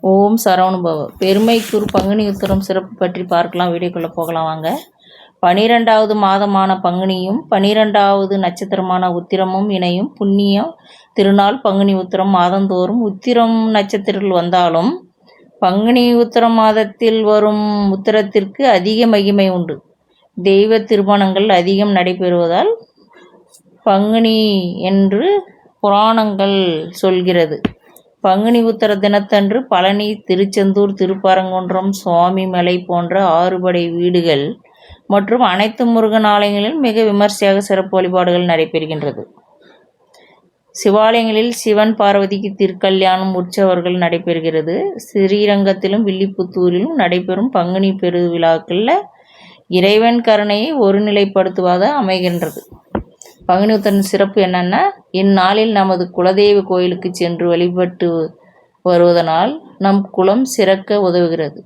ஓம் சரவணபவ. பெருமைக்குரு பங்குனி உத்திரம் சிறப்பு பற்றி பார்க்கலாம். வீடியோக்குள்ளே போகலாம் வாங்க. 12வது மாதமான பங்குனியும் 12வது நட்சத்திரமான உத்திரமும் இணையும் புண்ணிய திருநாள் பங்குனி உத்திரம். மாதந்தோறும் உத்திரம் நட்சத்திரத்தில் வந்தாலும் பங்குனி உத்திரம் மாதத்தில் வரும் உத்திரத்திற்கு அதிக மகிமை உண்டு. தெய்வ திருமணங்கள் அதிகம் நடைபெறுவதால் பங்குனி என்று புராணங்கள் சொல்கிறது. பங்குனி உத்தர தினத்தன்று பழனி, திருச்செந்தூர், திருப்பரங்குன்றம், சுவாமிமலை போன்ற 6 படை வீடுகள் மற்றும் அனைத்து முருகன் ஆலயங்களிலும் மிக விமர்சையாக சிறப்பு வழிபாடுகள் நடைபெறுகின்றது. சிவாலயங்களில் சிவன் பார்வதிக்கு திருக்கல்யாணம் உற்சவர்கள் நடைபெறுகிறது. ஸ்ரீரங்கத்திலும் வில்லிபுத்தூரிலும் நடைபெறும் பங்குனி பெருவிழாக்களில் இறைவன் கருணையை ஒருநிலைப்படுத்துவதாக அமைகின்றது. பங்குனி உத்திரத்தின் சிறப்பு என்னென்னா, இந்நாளில் நமது குலதெய்வ கோயிலுக்கு சென்று வழிபட்டு வருவதனால் நம் குலம் சிறக்க உதவுகிறது.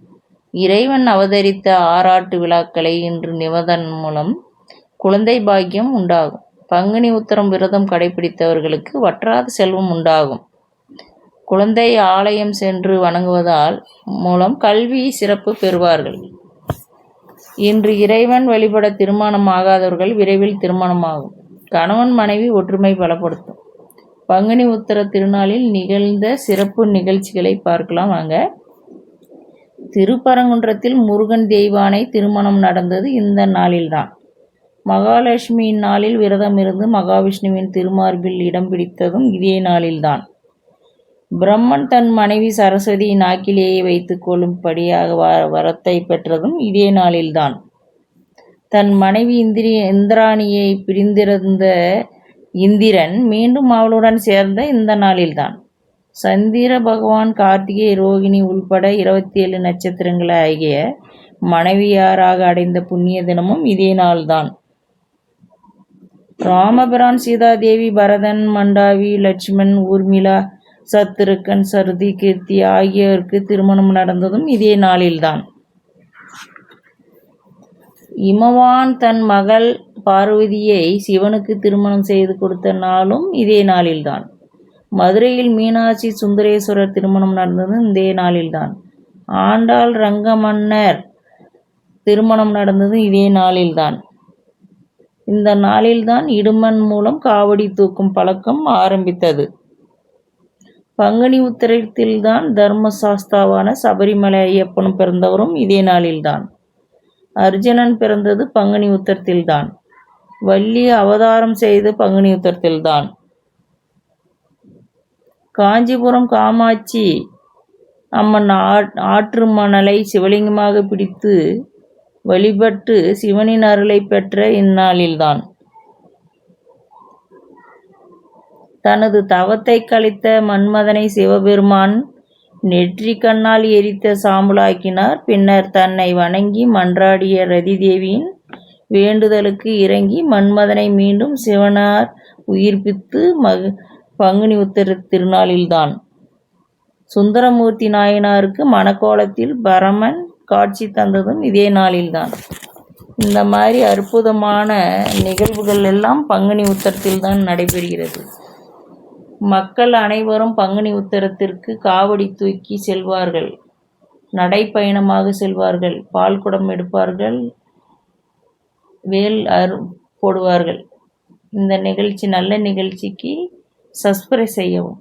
இறைவன் அவதரித்த ஆராட்டு விழாக்களை இன்று நிவதன் மூலம் குழந்தை பாக்கியம் உண்டாகும். பங்குனி உத்திரம் விரதம் கடைபிடித்தவர்களுக்கு வற்றாத செல்வம் உண்டாகும். குழந்தை ஆலயம் சென்று வணங்குவதால் மூலம் கல்வி சிறப்பு பெறுவார்கள். இன்று இறைவன் வழிபட திருமணம் ஆகாதவர்கள் விரைவில் திருமணமாகும். கணவன் மனைவி ஒற்றுமை பலப்படுத்தும். பங்குனி உத்திர திருநாளில் நிகழ்ந்த சிறப்பு நிகழ்ச்சிகளை பார்க்கலாம் வாங்க. திருப்பரங்குன்றத்தில் முருகன் தெய்வானை திருமணம் நடந்தது இந்த நாளில்தான். மகாலட்சுமி இந்நாளில் விரதம் இருந்து மகாவிஷ்ணுவின் திருமார்பில் இடம் பிடித்ததும் இதே நாளில்தான். பிரம்மன் தன் மனைவி சரஸ்வதி நாக்கிலேயே வைத்து கொள்ளும்படியாக வரத்தை பெற்றதும் இதே நாளில்தான். தன் மனைவி இந்திராணியை பிரிந்திருந்த இந்திரன் மீண்டும் அவளுடன் சேர்ந்த இந்த நாளில்தான். சந்திர பகவான், கார்த்திகை, ரோகிணி உள்பட 27 நட்சத்திரங்களை ஆகிய மனைவியாராக அடைந்த புண்ணிய தினமும் இதே நாள்தான். ராமபிரான், சீதாதேவி, பரதன், மண்டாவி, லட்சுமண், ஊர்மிளா, சத்ருகன், சருதி, கீர்த்தி ஆகியோருக்கு திருமணம் நடந்ததும் இதே நாளில்தான். இமவான் தன் மகள் பார்வதியை சிவனுக்கு திருமணம் செய்து கொடுத்த நாளும் இதே நாளில்தான். மதுரையில் மீனாட்சி சுந்தரேஸ்வரர் திருமணம் நடந்தது இதே நாளில்தான். ஆண்டாள் ரங்கமன்னர் திருமணம் நடந்தது இதே நாளில்தான். இந்த நாளில்தான் இடுமன் மூலம் காவடி தூக்கும் பழக்கம் ஆரம்பித்தது. பங்குனி உத்திரத்தில்தான் தர்மசாஸ்தாவான சபரிமலை ஐயப்பனும் பிறந்தவரும் இதே நாளில்தான். அர்ஜுனன் பிறந்தது பங்குனி உத்திரத்தில்தான். வள்ளி அவதாரம் செய்து பங்குனி உத்திரத்தில்தான். காஞ்சிபுரம் காமாட்சி அம்மன் ஆற்று மணலை சிவலிங்கமாக பிடித்து வழிபட்டு சிவனின் அருளை பெற்ற இந்நாளில்தான். தனது தவத்தை கழித்த மன்மதனை சிவபெருமான் நெற்றி கண்ணால் எரித்த சாம்பலாக்கினார். பின்னர் தன்னை வணங்கி மன்றாடிய ரதி தேவியின் வேண்டுதலுக்கு இறங்கி மன்மதனை மீண்டும் சிவனார் உயிர்ப்பித்து பங்குனி உத்திர திருநாளில்தான். சுந்தரமூர்த்தி நாயனாருக்கு மணக்கோலத்தில் பரமன் காட்சி தந்ததும் இதே நாளில்தான். இந்த மாதிரி அற்புதமான நிகழ்வுகள் எல்லாம் பங்குனி உத்திரத்தில்தான் நடைபெறுகிறது. மக்கள் அனைவரும் பங்குனி உத்திரத்திற்கு காவடி தூக்கி செல்வார்கள். நடைப்பயணமாக செல்வார்கள். பால் குடம் எடுப்பார்கள். வேல் போடுவார்கள். இந்த நிகழ்ச்சி நல்ல நிகழ்ச்சிக்கு சப்ஸ்கிரைப் செய்யவும்.